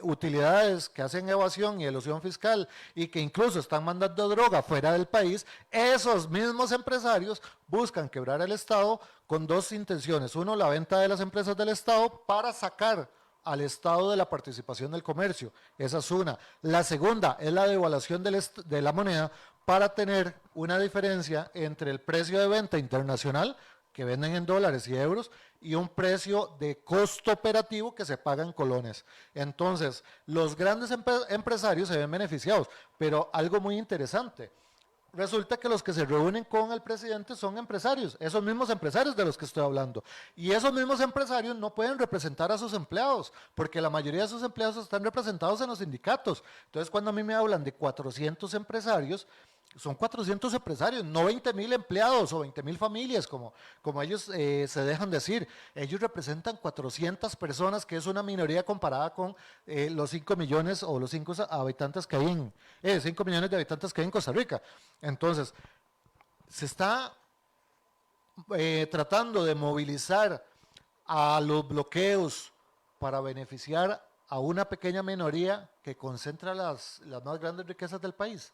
utilidades que hacen evasión y elusión fiscal y que incluso están mandando droga fuera del país, esos mismos empresarios buscan quebrar el Estado con dos intenciones. Uno, la venta de las empresas del Estado para sacar al Estado de la participación del comercio. Esa es una. La segunda es la devaluación de la moneda para tener una diferencia entre el precio de venta internacional, que venden en dólares y euros, y un precio de costo operativo que se paga en colones. Entonces, los grandes empresarios se ven beneficiados, pero algo muy interesante, resulta que los que se reúnen con el presidente son empresarios, esos mismos empresarios de los que estoy hablando. Y esos mismos empresarios no pueden representar a sus empleados, porque la mayoría de sus empleados están representados en los sindicatos. Entonces, cuando a mí me hablan de 400 empresarios, son 400 empresarios, no 20,000 empleados o 20,000 familias, como ellos se dejan decir. Ellos representan 400 personas, que es una minoría comparada con los 5 millones o los 5 habitantes que hay 5 millones de habitantes que hay en Costa Rica. Entonces, se está tratando de movilizar a los bloqueos para beneficiar a una pequeña minoría que concentra las más grandes riquezas del país.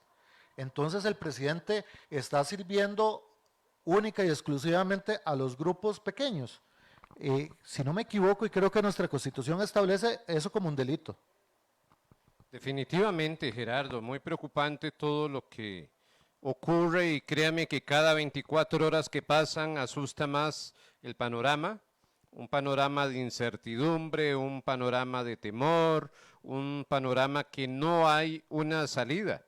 Entonces el presidente está sirviendo única y exclusivamente a los grupos pequeños. Si no me equivoco, y creo que nuestra Constitución establece eso como un delito. Definitivamente, Gerardo, muy preocupante todo lo que ocurre y créame que cada 24 horas que pasan asusta más el panorama, un panorama de incertidumbre, un panorama de temor, un panorama que no hay una salida.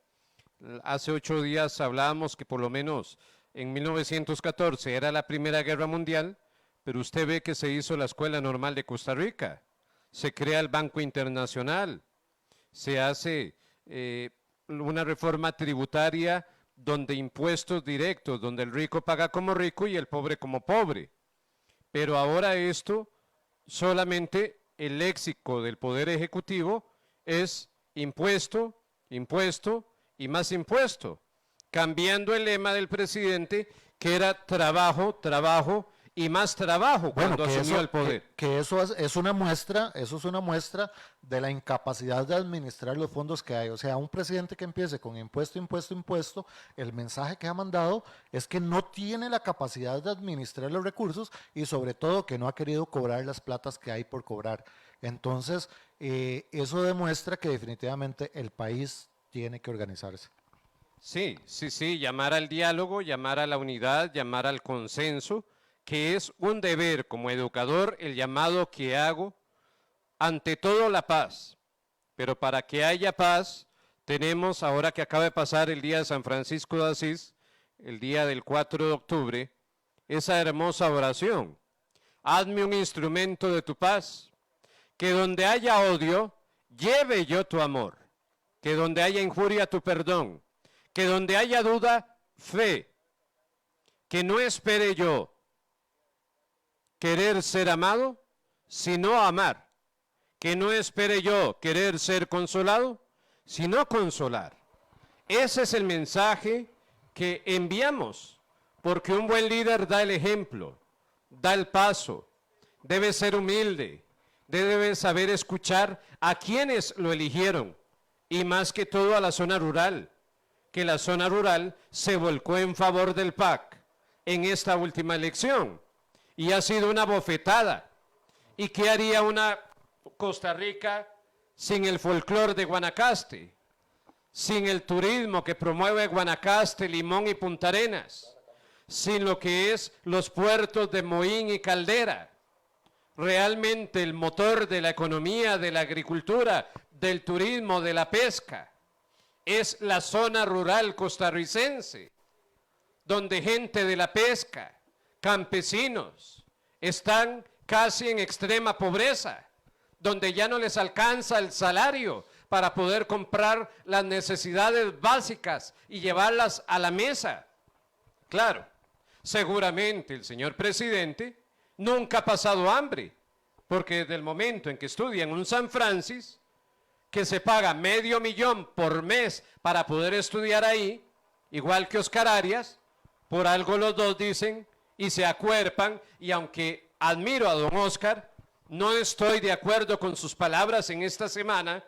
Hace 8 días hablábamos que por lo menos en 1914 era la Primera Guerra Mundial, pero usted ve que se hizo la Escuela Normal de Costa Rica, se crea el Banco Internacional, se hace una reforma tributaria donde impuestos directos, donde el rico paga como rico y el pobre como pobre. Pero ahora esto, solamente el léxico del Poder Ejecutivo es impuesto, impuesto y más impuesto, cambiando el lema del presidente que era trabajo, trabajo y más trabajo cuando asumió el poder. Que eso es una muestra, eso es una muestra de la incapacidad de administrar los fondos que hay. O sea, un presidente que empiece con impuesto, impuesto, impuesto, el mensaje que ha mandado es que no tiene la capacidad de administrar los recursos y sobre todo que no ha querido cobrar las platas que hay por cobrar. Entonces, eso demuestra que definitivamente el país tiene que organizarse. Sí, llamar al diálogo, llamar a la unidad, llamar al consenso, que es un deber como educador, el llamado que hago, ante todo la paz. Pero para que haya paz, tenemos, ahora que acaba de pasar el día de San Francisco de Asís, el día del 4 de octubre, esa hermosa oración. Hazme un instrumento de tu paz, que donde haya odio, lleve yo tu amor. Que donde haya injuria, tu perdón, que donde haya duda, fe, que no espere yo querer ser amado, sino amar, que no espere yo querer ser consolado, sino consolar. Ese es el mensaje que enviamos, porque un buen líder da el ejemplo, da el paso, debe ser humilde, debe saber escuchar a quienes lo eligieron, y más que todo a la zona rural, que la zona rural se volcó en favor del PAC en esta última elección, y ha sido una bofetada. ¿Y qué haría una Costa Rica sin el folclor de Guanacaste? Sin el turismo que promueve Guanacaste, Limón y Punta Arenas, sin lo que es los puertos de Moín y Caldera. Realmente el motor de la economía, de la agricultura, del turismo, de la pesca, es la zona rural costarricense, donde gente de la pesca, campesinos, están casi en extrema pobreza, donde ya no les alcanza el salario para poder comprar las necesidades básicas y llevarlas a la mesa. Claro, seguramente el señor presidente nunca ha pasado hambre, porque desde el momento en que estudia en un San Francisco, que se paga $500,000 por mes para poder estudiar ahí, igual que Oscar Arias, por algo los dos dicen y se acuerpan, y aunque admiro a don Oscar, No estoy de acuerdo con sus palabras en esta semana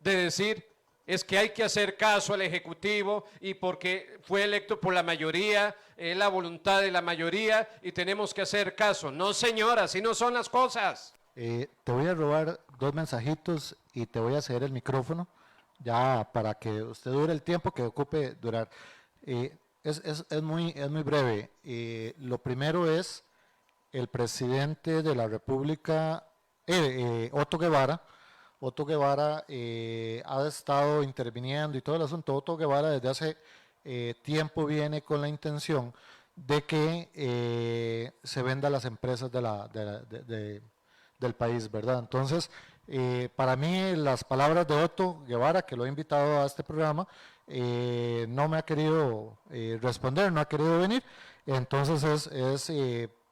de decir es que hay que hacer caso al Ejecutivo y porque fue electo por la mayoría, es la voluntad de la mayoría y tenemos que hacer caso. No, señora, así no son las cosas. Te voy a robar 2 mensajitos y te voy a ceder el micrófono ya para que usted dure el tiempo que ocupe durar. Es muy breve. Lo primero es el presidente de la República, Otto Guevara. Otto Guevara ha estado interviniendo y todo el asunto. Otto Guevara desde hace tiempo viene con la intención de que se venda las empresas del país, ¿verdad? Entonces, para mí las palabras de Otto Guevara, que lo he invitado a este programa, no me ha querido responder, no ha querido venir. Entonces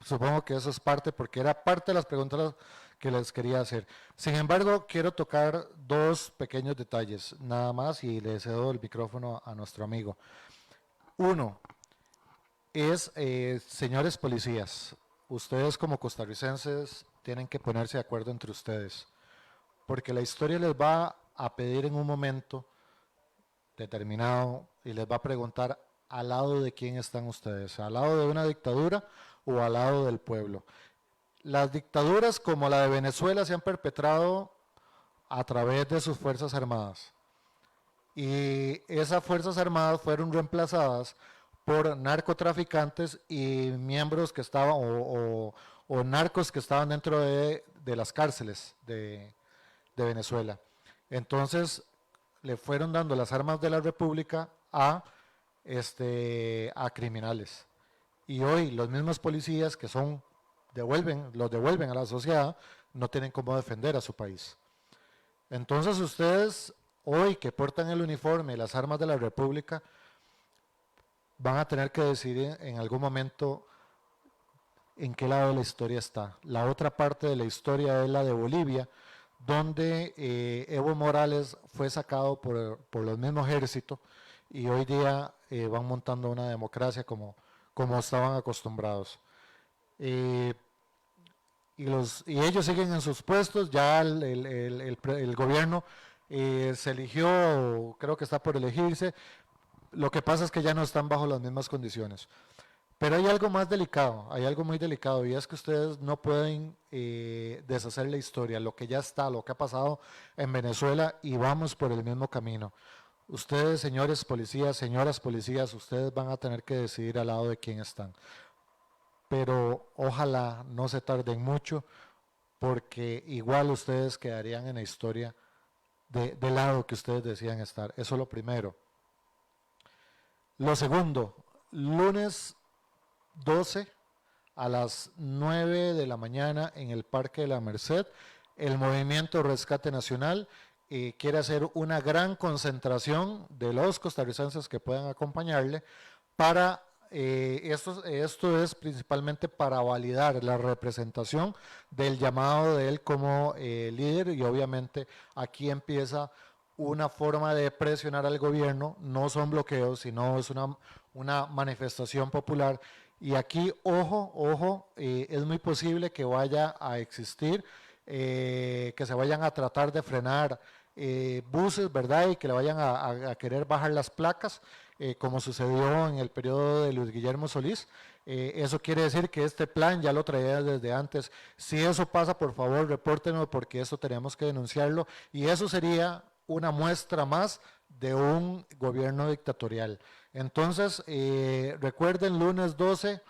supongo que eso es parte, porque era parte de las preguntas que les quería hacer. Sin embargo, quiero tocar 2 pequeños detalles, nada más, y le cedo el micrófono a nuestro amigo. Uno, es, señores policías, ustedes como costarricenses tienen que ponerse de acuerdo entre ustedes, porque la historia les va a pedir en un momento determinado y les va a preguntar al lado de quién están ustedes, al lado de una dictadura o al lado del pueblo. Las dictaduras como la de Venezuela se han perpetrado a través de sus fuerzas armadas y esas fuerzas armadas fueron reemplazadas por narcotraficantes y miembros que estaban o narcos que estaban dentro de las cárceles de Venezuela. Entonces le fueron dando las armas de la República a criminales. Y hoy los mismos policías que los devuelven a la sociedad, no tienen cómo defender a su país. Entonces ustedes hoy que portan el uniforme y las armas de la República, van a tener que decidir en algún momento en qué lado de la historia está. La otra parte de la historia es la de Bolivia, donde Evo Morales fue sacado por los mismos ejércitos y hoy día van montando una democracia como estaban acostumbrados. Y ellos siguen en sus puestos, ya el gobierno se eligió, creo que está por elegirse, lo que pasa es que ya no están bajo las mismas condiciones. Pero hay algo más delicado, hay algo muy delicado, y es que ustedes no pueden deshacer la historia, lo que ya está, lo que ha pasado en Venezuela, y vamos por el mismo camino. Ustedes, señores policías, señoras policías, ustedes van a tener que decidir al lado de quién están. Pero ojalá no se tarden mucho, porque igual ustedes quedarían en la historia del lado que ustedes decían estar. Eso es lo primero. Lo segundo, lunes 12 a las 9 de la mañana en el Parque de la Merced, el Movimiento Rescate Nacional quiere hacer una gran concentración de los costarricenses que puedan acompañarle para, esto es principalmente para validar la representación del llamado de él como líder, y obviamente aquí empieza una forma de presionar al gobierno, no son bloqueos, sino es una manifestación popular. Y aquí, ojo, es muy posible que vaya a existir, que se vayan a tratar de frenar buses, ¿verdad? Y que le vayan a querer bajar las placas, como sucedió en el periodo de Luis Guillermo Solís. Eso quiere decir que este plan ya lo traía desde antes. Si eso pasa, por favor, repórtenos, porque eso tenemos que denunciarlo, y eso sería una muestra más de un gobierno dictatorial. Entonces, recuerden, lunes 12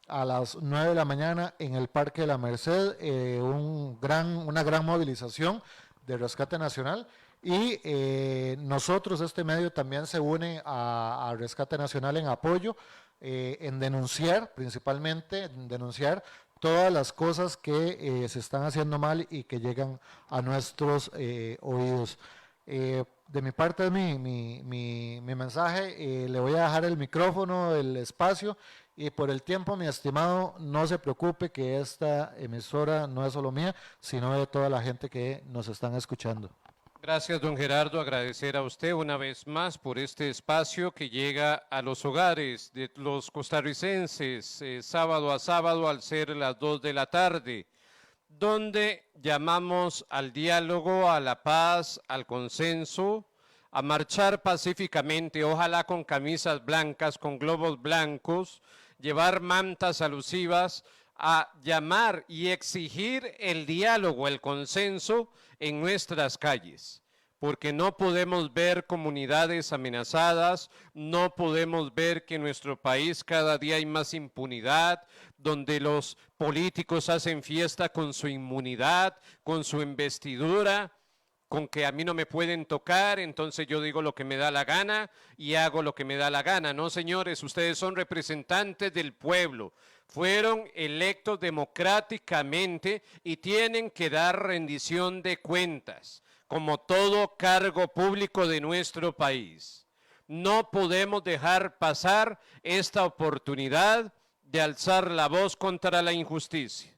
a las 9 de la mañana en el Parque de la Merced, una gran movilización de Rescate Nacional, y nosotros, este medio también se une a Rescate Nacional en apoyo, en denunciar, principalmente en denunciar todas las cosas que se están haciendo mal y que llegan a nuestros oídos. De mi parte es mi mensaje. Le voy a dejar el micrófono, el espacio, y por el tiempo, mi estimado, no se preocupe, que esta emisora no es solo mía, sino de toda la gente que nos están escuchando. Gracias, don Gerardo. Agradecer a usted una vez más por este espacio que llega a los hogares de los costarricenses sábado a sábado al ser las 2 de la tarde. donde llamamos al diálogo, a la paz, al consenso, a marchar pacíficamente, ojalá con camisas blancas, con globos blancos, llevar mantas alusivas, a llamar y exigir el diálogo, el consenso en nuestras calles. Porque no podemos ver comunidades amenazadas, no podemos ver que en nuestro país cada día hay más impunidad, donde los políticos hacen fiesta con su inmunidad, con su investidura, con que a mí no me pueden tocar, entonces yo digo lo que me da la gana y hago lo que me da la gana. No, señores, ustedes son representantes del pueblo, fueron electos democráticamente y tienen que dar rendición de cuentas, como todo cargo público de nuestro país. No podemos dejar pasar esta oportunidad de alzar la voz contra la injusticia.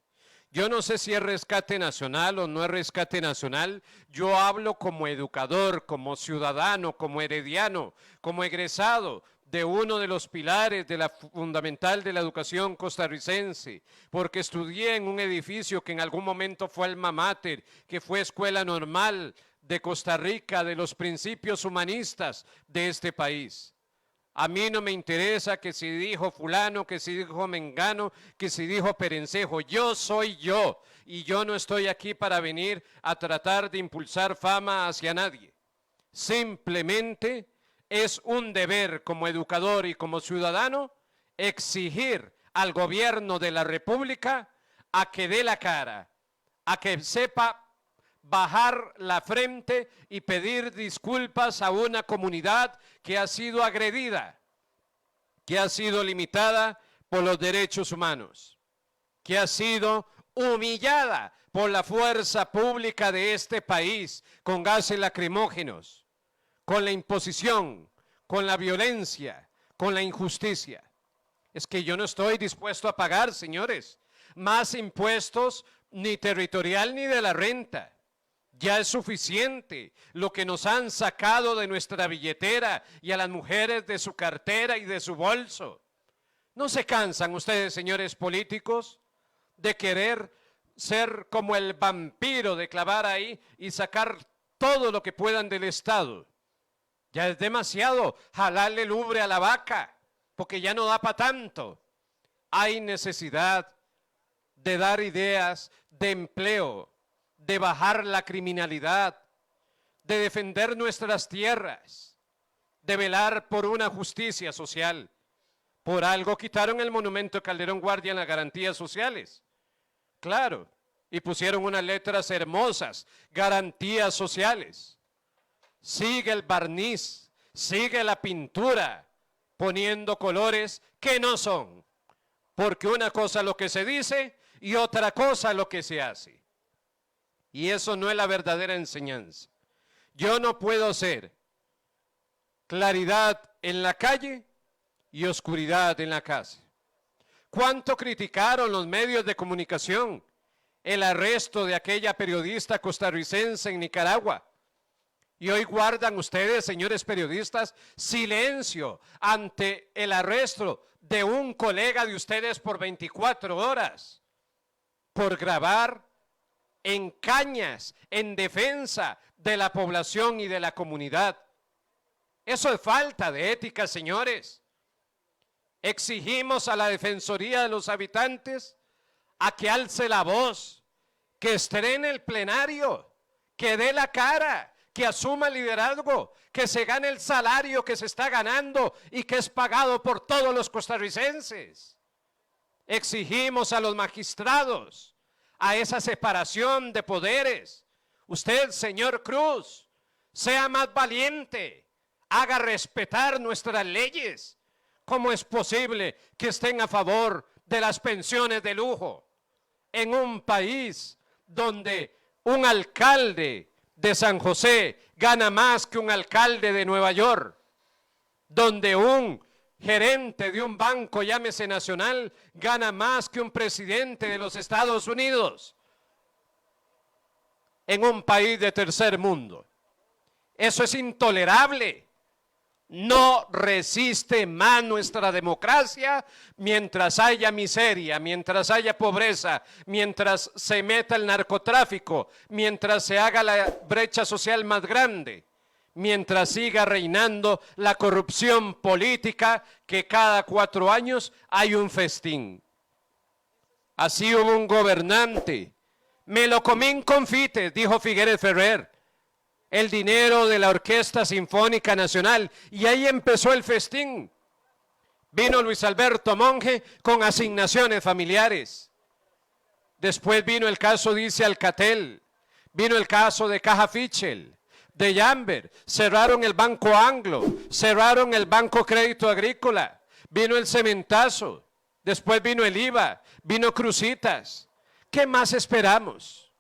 Yo no sé si es rescate nacional o no es rescate nacional. Yo hablo como educador, como ciudadano, como herediano, como egresado de uno de los pilares de la fundamental de la educación costarricense, porque estudié en un edificio que en algún momento fue alma mater, que fue escuela normal de Costa Rica, de los principios humanistas de este país. A mí no me interesa que si dijo fulano, que si dijo mengano, que si dijo perencejo. Yo soy yo y yo no estoy aquí para venir a tratar de impulsar fama hacia nadie. Simplemente es un deber como educador y como ciudadano exigir al gobierno de la República a que dé la cara, a que sepa bajar la frente y pedir disculpas a una comunidad que ha sido agredida, que ha sido limitada por los derechos humanos, que ha sido humillada por la fuerza pública de este país con gases lacrimógenos, con la imposición, con la violencia, con la injusticia. Es que yo no estoy dispuesto a pagar, señores, más impuestos ni territorial ni de la renta. Ya es suficiente lo que nos han sacado de nuestra billetera y a las mujeres de su cartera y de su bolso. ¿No se cansan ustedes, señores políticos, de querer ser como el vampiro, de clavar ahí y sacar todo lo que puedan del Estado? Ya es demasiado jalarle el ubre a la vaca, porque ya no da para tanto. Hay necesidad de dar ideas de empleo, de bajar la criminalidad, de defender nuestras tierras, de velar por una justicia social. Por algo quitaron el monumento Calderón Guardia en las garantías sociales. Claro, y pusieron unas letras hermosas, garantías sociales. Sigue el barniz, sigue la pintura, poniendo colores que no son. Porque una cosa es lo que se dice y otra cosa es lo que se hace. Y eso no es la verdadera enseñanza. Yo no puedo ser claridad en la calle y oscuridad en la casa. ¿Cuánto criticaron los medios de comunicación el arresto de aquella periodista costarricense en Nicaragua? Y hoy guardan ustedes, señores periodistas, silencio ante el arresto de un colega de ustedes por 24 horas, por grabar en cañas, en defensa de la población y de la comunidad. Eso es falta de ética, señores. Exigimos a la Defensoría de los Habitantes a que alce la voz, que estrene el plenario, que dé la cara, que asuma el liderazgo, que se gane el salario que se está ganando y que es pagado por todos los costarricenses. Exigimos a los magistrados a esa separación de poderes. Usted, señor Cruz, sea más valiente, haga respetar nuestras leyes. ¿Cómo es posible que estén a favor de las pensiones de lujo en un país donde un alcalde de San José gana más que un alcalde de Nueva York, donde un gerente de un banco, llámese nacional, gana más que un presidente de los Estados Unidos, en un país de tercer mundo? Eso es intolerable. No resiste más nuestra democracia mientras haya miseria, mientras haya pobreza, mientras se meta el narcotráfico, mientras se haga la brecha social más grande, mientras siga reinando la corrupción política que cada 4 años hay un festín. Así hubo un gobernante, me lo comí en confites, dijo Figueres Ferrer, el dinero de la Orquesta Sinfónica Nacional, y ahí empezó el festín. Vino Luis Alberto Monge con asignaciones familiares. Después vino el caso Dice Alcatel, vino el caso de Caja Fichel, de Yamber, cerraron el Banco Anglo, cerraron el Banco Crédito Agrícola, vino el cementazo, después vino el IVA, vino Cruzitas. ¿Qué más esperamos?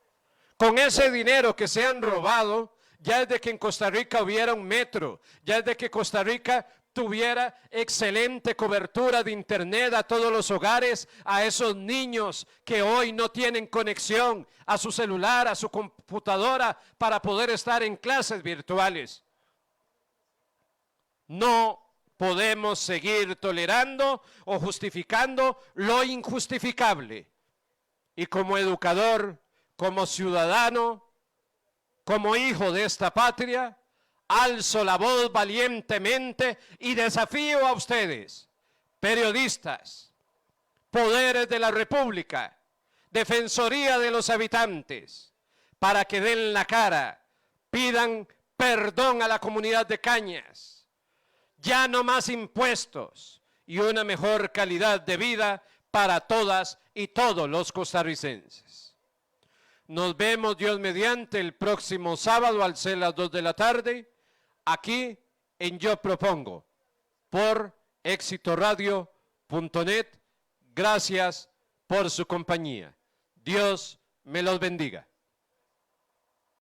Con ese dinero que se han robado, ya desde que en Costa Rica hubiera un metro, ya desde que Costa Rica tuviera excelente cobertura de internet a todos los hogares, a esos niños que hoy no tienen conexión a su celular, a su computadora para poder estar en clases virtuales. No podemos seguir tolerando o justificando lo injustificable. Y como educador, como ciudadano, como hijo de esta patria, alzo la voz valientemente y desafío a ustedes, periodistas, poderes de la República, Defensoría de los Habitantes, para que den la cara, pidan perdón a la comunidad de Cañas, ya no más impuestos y una mejor calidad de vida para todas y todos los costarricenses. Nos vemos, Dios mediante, el próximo sábado al ser las 2 de la tarde, aquí en Yo Propongo, por exitoradio.net. Gracias por su compañía. Dios me los bendiga.